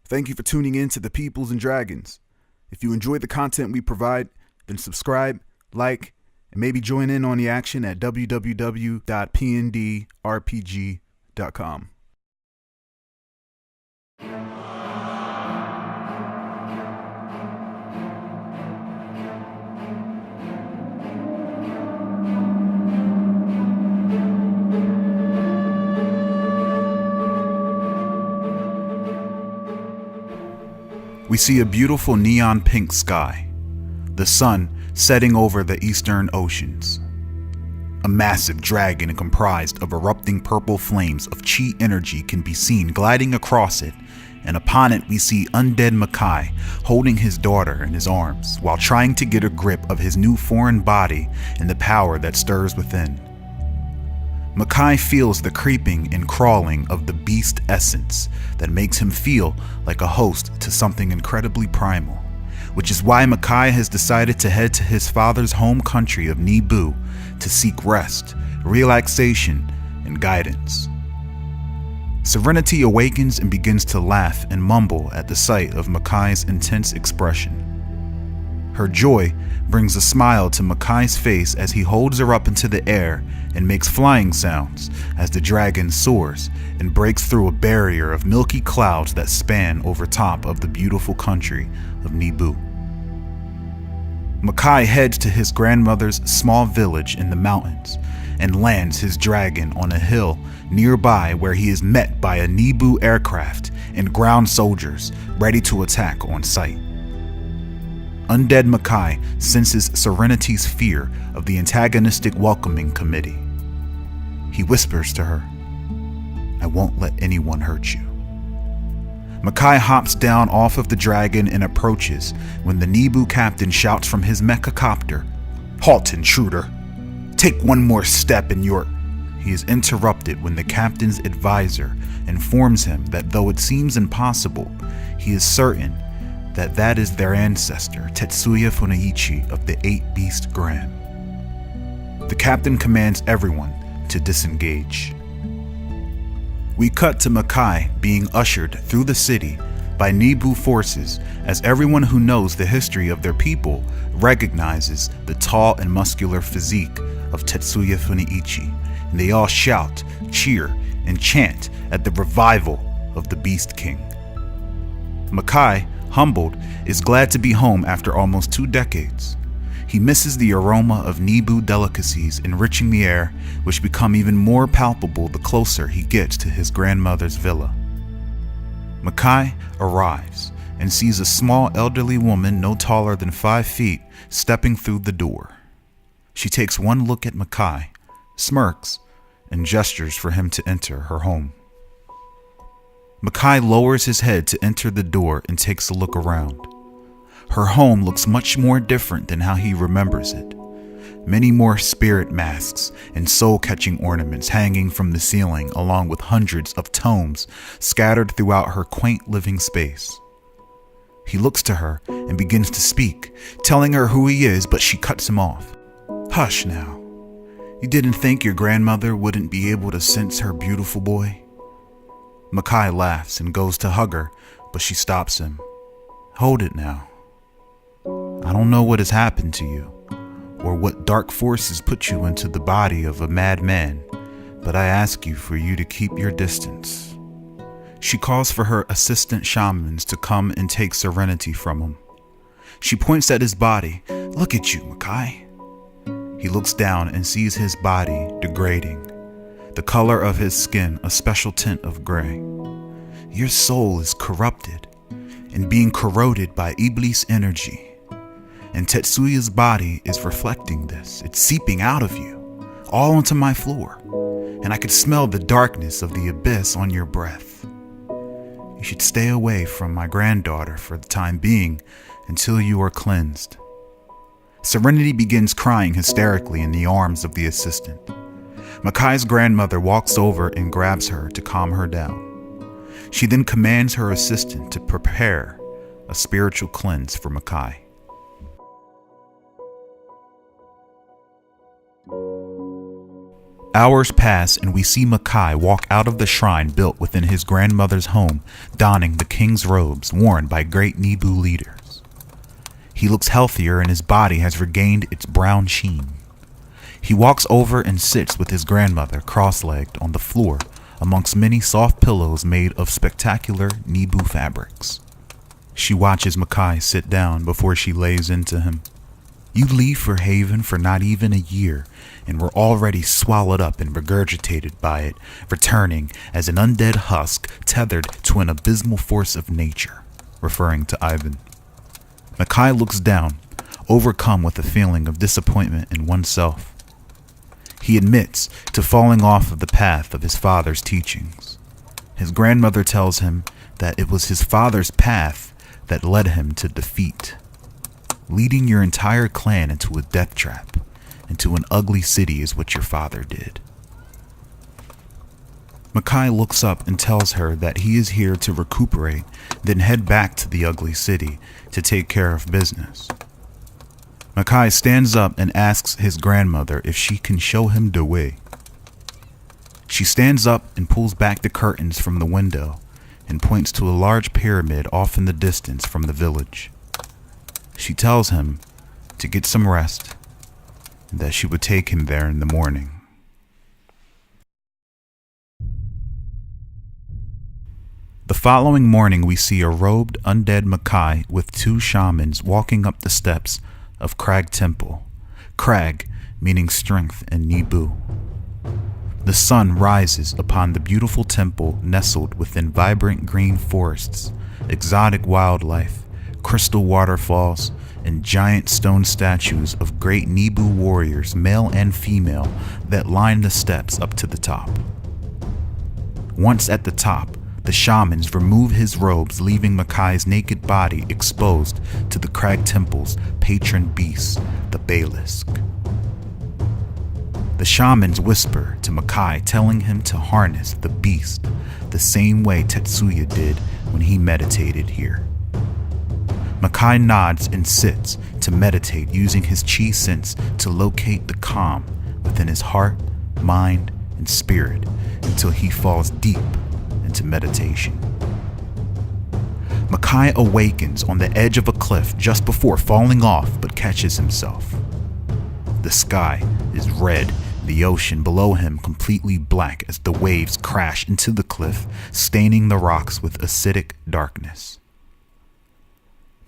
Thank you for tuning in to the Peoplz and Dragons. If you enjoy the content we provide, then subscribe, like, and maybe join in on the action at www.pndrpg.com. We see a beautiful neon pink sky, the sun setting over the eastern oceans. A massive dragon comprised of erupting purple flames of chi energy can be seen gliding across it, and upon it we see Undead Makai holding his daughter in his arms while trying to get a grip of his new foreign body and the power that stirs within. Makai feels the creeping and crawling of the beast essence that makes him feel like a host to something incredibly primal, which is why Makai has decided to head to his father's home country of Nebu to seek rest, relaxation, and guidance. Serenity awakens and begins to laugh and mumble at the sight of Makai's intense expression. Her joy brings a smile to Makai's face as he holds her up into the air and makes flying sounds as the dragon soars and breaks through a barrier of milky clouds that span over top of the beautiful country of Nebu. Makai heads to his grandmother's small village in the mountains and lands his dragon on a hill nearby, where he is met by a Nebu aircraft and ground soldiers ready to attack on sight. Undead Makai senses Serenity's fear of the antagonistic welcoming committee. He whispers to her, "I won't let anyone hurt you." Makai hops down off of the dragon and approaches when the Nebu captain shouts from his mecha copter, "Halt, intruder! Take one more step and you're..." He is interrupted when the captain's advisor informs him that though it seems impossible, he is certain that is their ancestor, Tetsuya Funaichi of the 8 Beast Gram. The captain commands everyone to disengage. We cut to Makai being ushered through the city by Nebu forces, as everyone who knows the history of their people recognizes the tall and muscular physique of Tetsuya Funaichi, and they all shout, cheer, and chant at the revival of the Beast King. Makai, humbled, is glad to be home after almost 2 decades. He misses the aroma of Nebu delicacies enriching the air, which become even more palpable the closer he gets to his grandmother's villa. Makai arrives and sees a small elderly woman no taller than 5 feet stepping through the door. She takes one look at Makai, smirks, and gestures for him to enter her home. Makai lowers his head to enter the door and takes a look around. Her home looks much more different than how he remembers it. Many more spirit masks and soul-catching ornaments hanging from the ceiling, along with hundreds of tomes scattered throughout her quaint living space. He looks to her and begins to speak, telling her who he is, but she cuts him off. "Hush now. You didn't think your grandmother wouldn't be able to sense her beautiful boy?" Makai laughs and goes to hug her, but she stops him. "Hold it now. I don't know what has happened to you, or what dark forces put you into the body of a madman, but I ask you for you to keep your distance." She calls for her assistant shamans to come and take Serenity from him. She points at his body. "Look at you, Makai." He looks down and sees his body degrading. The color of his skin a special tint of gray. Your soul is corrupted and being corroded by Iblis energy. And Tetsuya's body is reflecting this. It's seeping out of you, all onto my floor. And I could smell the darkness of the abyss on your breath. You should stay away from my granddaughter for the time being until you are cleansed. Serenity begins crying hysterically in the arms of the assistant. Makai's grandmother walks over and grabs her to calm her down. She then commands her assistant to prepare a spiritual cleanse for Makai. Hours pass and we see Makai walk out of the shrine built within his grandmother's home, donning the king's robes worn by great Nebu leaders. He looks healthier and his body has regained its brown sheen. He walks over and sits with his grandmother cross-legged on the floor amongst many soft pillows made of spectacular Nebu fabrics. She watches Makai sit down before she lays into him. You leave for Haven for not even a year, and were already swallowed up and regurgitated by it, returning as an undead husk tethered to an abysmal force of nature, referring to Ivan. Makai looks down, overcome with a feeling of disappointment in oneself. He admits to falling off of the path of his father's teachings. His grandmother tells him that it was his father's path that led him to defeat. Leading your entire clan into a death trap, into an ugly city is what your father did. Makai looks up and tells her that he is here to recuperate, then head back to the ugly city to take care of business. Makai stands up and asks his grandmother if she can show him the way. She stands up and pulls back the curtains from the window and points to a large pyramid off in the distance from the village. She tells him to get some rest and that she would take him there in the morning. The following morning we see a robed undead Makai with two shamans walking up the steps of Crag Temple. Crag meaning strength in Nebu. The sun rises upon the beautiful temple nestled within vibrant green forests, exotic wildlife, crystal waterfalls, and giant stone statues of great Nebu warriors, male and female, that line the steps up to the top. Once at the top, the shamans remove his robes, leaving Makai's naked body exposed to the Crag Temple's patron beast, the Basilisk. The shamans whisper to Makai, telling him to harness the beast the same way Tetsuya did when he meditated here. Makai nods and sits to meditate, using his chi sense to locate the calm within his heart, mind, and spirit until he falls deep into meditation. Makai awakens on the edge of a cliff just before falling off, but catches himself. The sky is red, the ocean below him completely black as the waves crash into the cliff, staining the rocks with acidic darkness.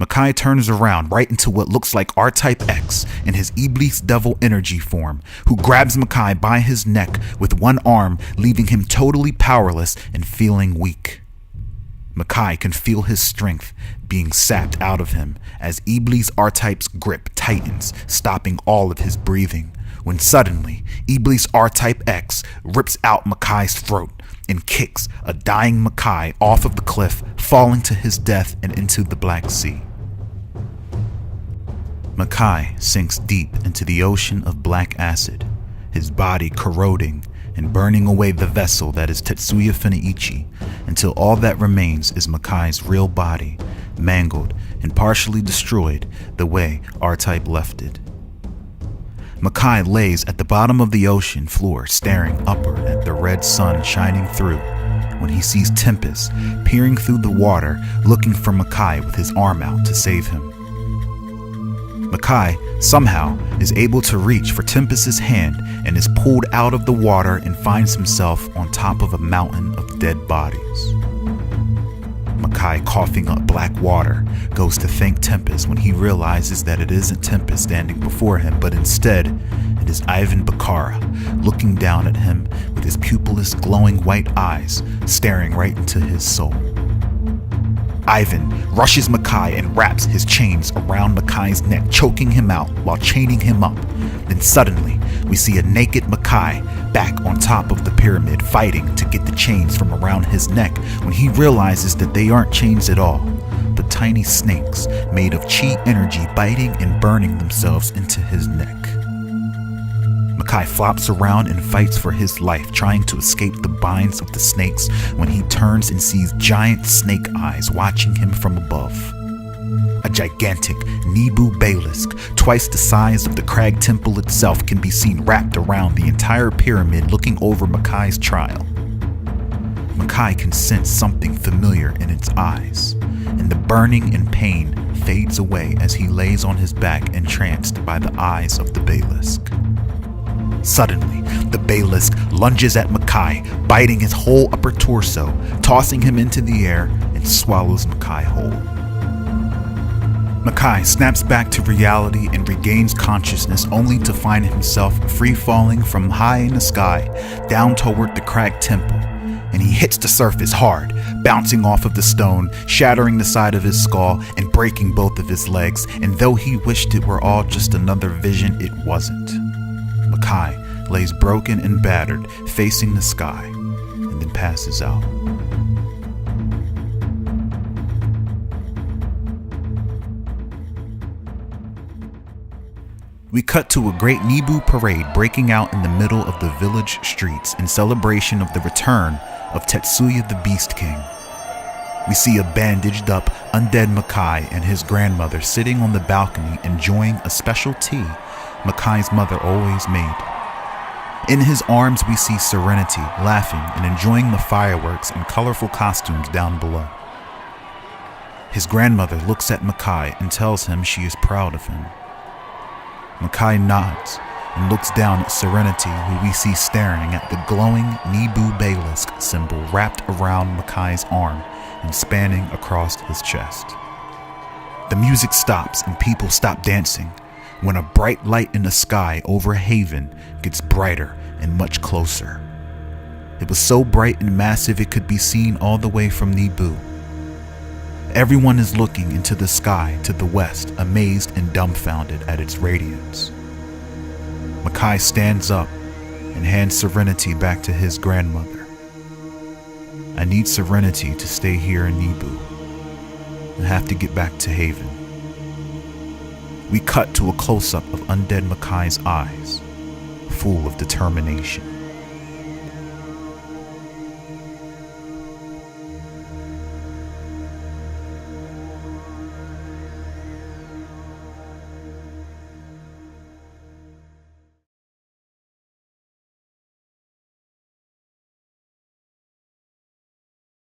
Makai turns around right into what looks like R-Type X in his Iblis devil energy form, who grabs Makai by his neck with one arm, leaving him totally powerless and feeling weak. Makai can feel his strength being sapped out of him as Iblis R-Type's grip tightens, stopping all of his breathing, when suddenly Iblis R-Type X rips out Makai's throat and kicks a dying Makai off of the cliff, falling to his death and into the Black Sea. Makai sinks deep into the ocean of black acid, his body corroding and burning away the vessel that is Tetsuya Funaichi, until all that remains is Makai's real body, mangled and partially destroyed the way R-Type left it. Makai lays at the bottom of the ocean floor, staring upward at the red sun shining through, when he sees Tempest peering through the water, looking for Makai with his arm out to save him. Makai somehow is able to reach for Tempest's hand and is pulled out of the water and finds himself on top of a mountain of dead bodies. Makai, coughing up black water, goes to thank Tempest when he realizes that it isn't Tempest standing before him, but instead it is Ivan Bakara, looking down at him with his pupilless glowing white eyes staring right into his soul. Ivan rushes Makai and wraps his chains around Makai's neck, choking him out while chaining him up. Then suddenly, we see a naked Makai back on top of the pyramid, fighting to get the chains from around his neck when he realizes that they aren't chains at all, but tiny snakes made of chi energy biting and burning themselves into his neck. Makai flops around and fights for his life, trying to escape the binds of the snakes when he turns and sees giant snake eyes watching him from above. A gigantic Nebu basilisk, twice the size of the crag temple itself, can be seen wrapped around the entire pyramid looking over Makai's trial. Makai can sense something familiar in its eyes, and the burning and pain fades away as he lays on his back entranced by the eyes of the basilisk. Suddenly, the basilisk lunges at Makai, biting his whole upper torso, tossing him into the air, and swallows Makai whole. Makai snaps back to reality and regains consciousness, only to find himself free-falling from high in the sky down toward the crag temple, and he hits the surface hard, bouncing off of the stone, shattering the side of his skull and breaking both of his legs, and though he wished it were all just another vision, it wasn't. Makai lays broken and battered, facing the sky, and then passes out. We cut to a great Nebu parade breaking out in the middle of the village streets in celebration of the return of Tetsuya the Beast King. We see a bandaged up Undead Makai and his grandmother sitting on the balcony enjoying a special tea Makai's mother always made. In his arms we see Serenity laughing and enjoying the fireworks and colorful costumes down below. His grandmother looks at Makai and tells him she is proud of him. Makai nods and looks down at Serenity, who we see staring at the glowing Nebu basilisk symbol wrapped around Makai's arm and spanning across his chest. The music stops and people stop dancing when a bright light in the sky over Haven gets brighter and much closer. It was so bright and massive it could be seen all the way from Nebu. Everyone is looking into the sky to the west, amazed and dumbfounded at its radiance. Makai stands up and hands Serenity back to his grandmother. I need Serenity to stay here in Nebu. I have to get back to Haven. We cut to a close-up of Undead Makai's eyes, full of determination.